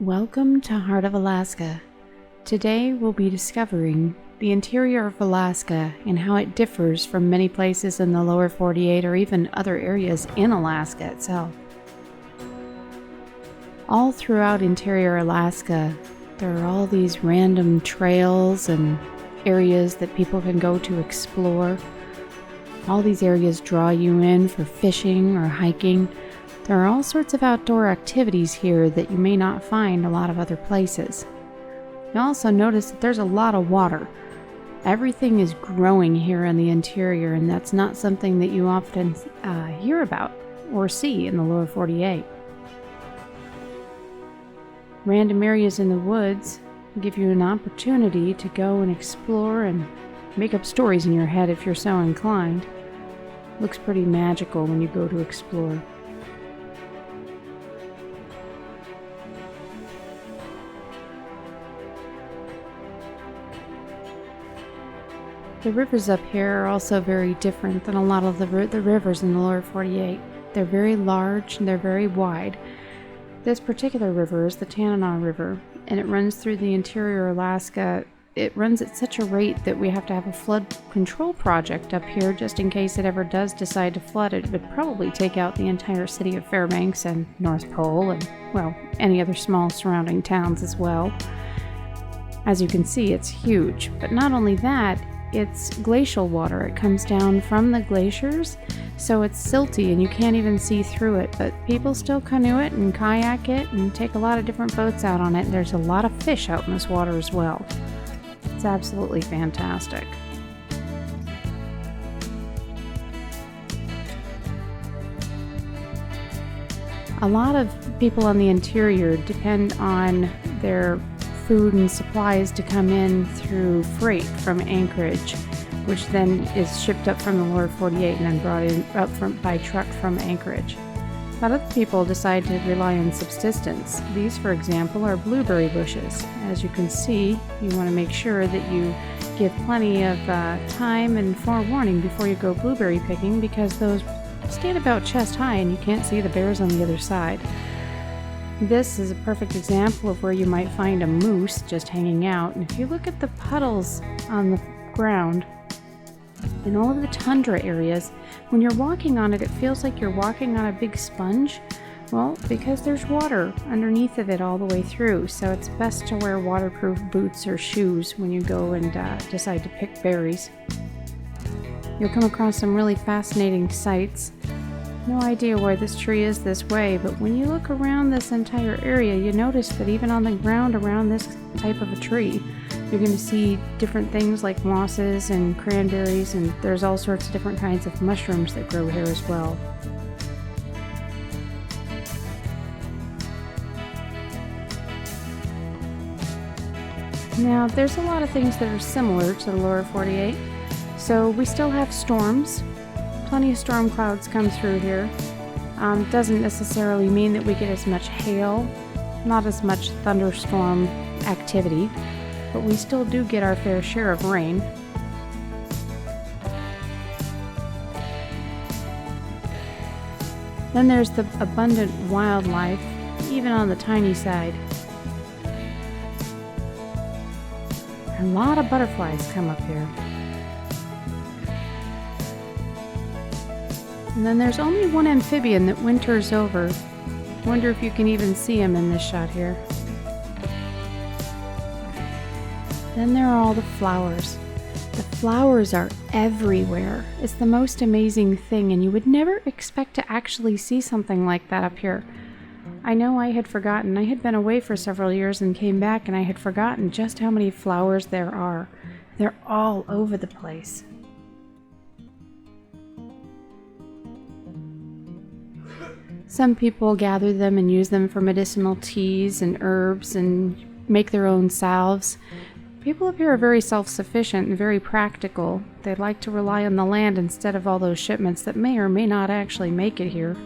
Welcome to Heart of Alaska. Today we'll be discovering the interior of Alaska and how it differs from many places in the lower 48 or even other areas in Alaska itself. All throughout interior Alaska, there are all these random trails and areas that people can go to explore. All these areas draw you in for fishing or hiking. There are all sorts of outdoor activities here that you may not find a lot of other places. You'll also notice that there's a lot of water. Everything is growing here in the interior, and that's not something that you often hear about or see in the lower 48. Random areas in the woods give you an opportunity to go and explore and make up stories in your head if you're so inclined. Looks pretty magical when you go to explore. The rivers up here are also very different than a lot of the rivers in the lower 48. They're very large and they're very wide. This particular river is the Tanana River, and it runs through the interior Alaska. It runs at such a rate that we have to have a flood control project up here just in case it ever does decide to flood. It would probably take out the entire city of Fairbanks and North Pole and, well, any other small surrounding towns as well. As you can see, it's huge, but not only that, it's glacial water. It comes down from the glaciers, so it's silty and you can't even see through it, but people still canoe it and kayak it and take a lot of different boats out on it. There's a lot of fish out in this water as well. It's absolutely fantastic. A lot of people on the interior depend on their food and supplies to come in through freight from Anchorage, which then is shipped up from the lower 48 and then brought in up by truck from Anchorage. But other people decide to rely on subsistence. These, for example, are blueberry bushes. As you can see, you want to make sure that you give plenty of time and forewarning before you go blueberry picking, because those stand about chest high and you can't see the bears on the other side. This is a perfect example of where you might find a moose just hanging out. And if you look at the puddles on the ground in all of the tundra areas, when you're walking on it, it feels like you're walking on a big sponge. Well, because there's water underneath of it all the way through, so it's best to wear waterproof boots or shoes when you go and decide to pick berries. You'll come across some really fascinating sights. No idea why this tree is this way, but when you look around this entire area, you notice that even on the ground around this type of a tree, you're going to see different things like mosses and cranberries, and there's all sorts of different kinds of mushrooms that grow here as well. Now, there's a lot of things that are similar to the lower 48. So we still have storms. Plenty of storm clouds come through here. Doesn't necessarily mean that we get as much hail, not as much thunderstorm activity, but we still do get our fair share of rain. Then there's the abundant wildlife, even on the tiny side. A lot of butterflies come up here. And then there's only one amphibian that winters over. Wonder if you can even see him in this shot here. Then there are all the flowers. The flowers are everywhere. It's the most amazing thing, and you would never expect to actually see something like that up here. I know I had forgotten. I had been away for several years and came back, and I had forgotten just how many flowers there are. They're all over the place. Some people gather them and use them for medicinal teas and herbs and make their own salves. People up here are very self-sufficient and very practical. They like to rely on the land instead of all those shipments that may or may not actually make it here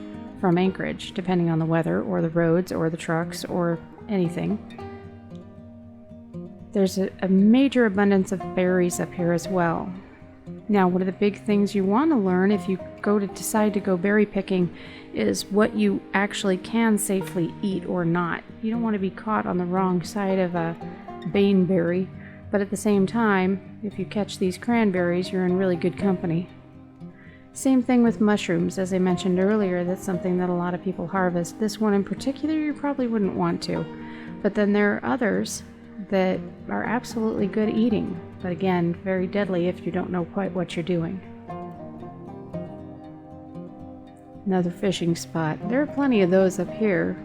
from Anchorage, depending on the weather or the roads or the trucks or anything. There's a major abundance of berries up here as well. Now, one of the big things you want to learn if you decide to go berry picking is what you actually can safely eat or not. You don't want to be caught on the wrong side of a baneberry, but at the same time, if you catch these cranberries, you're in really good company. Same thing with mushrooms. As I mentioned earlier, that's something that a lot of people harvest. This one in particular, you probably wouldn't want to. But then there are others that are absolutely good eating, but again, very deadly if you don't know quite what you're doing. Another fishing spot. There are plenty of those up here.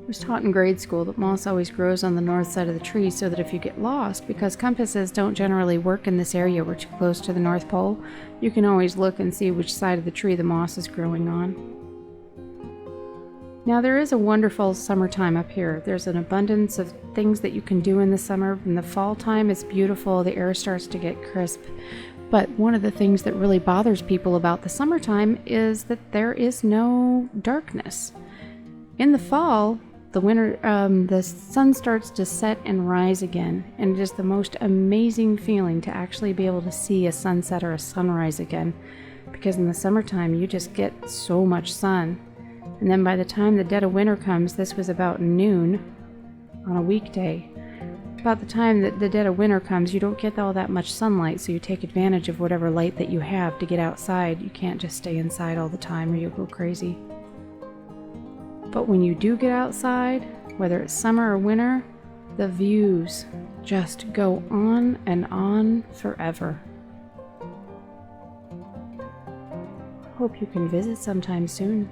I was taught in grade school that moss always grows on the north side of the tree so that if you get lost, because compasses don't generally work in this area, we're too close to the North Pole, you can always look and see which side of the tree the moss is growing on. Now there is a wonderful summertime up here. There's an abundance of things that you can do in the summer. In the fall time it's beautiful, the air starts to get crisp. But one of the things that really bothers people about the summertime is that there is no darkness. In the fall, the sun starts to set and rise again, and it is the most amazing feeling to actually be able to see a sunset or a sunrise again, because in the summertime you just get so much sun. And then by the time the dead of winter comes, this was about noon on a weekday, about the time that the dead of winter comes, you don't get all that much sunlight, so you take advantage of whatever light that you have to get outside. You can't just stay inside all the time or you'll go crazy. But when you do get outside, whether it's summer or winter, the views just go on and on forever. Hope you can visit sometime soon.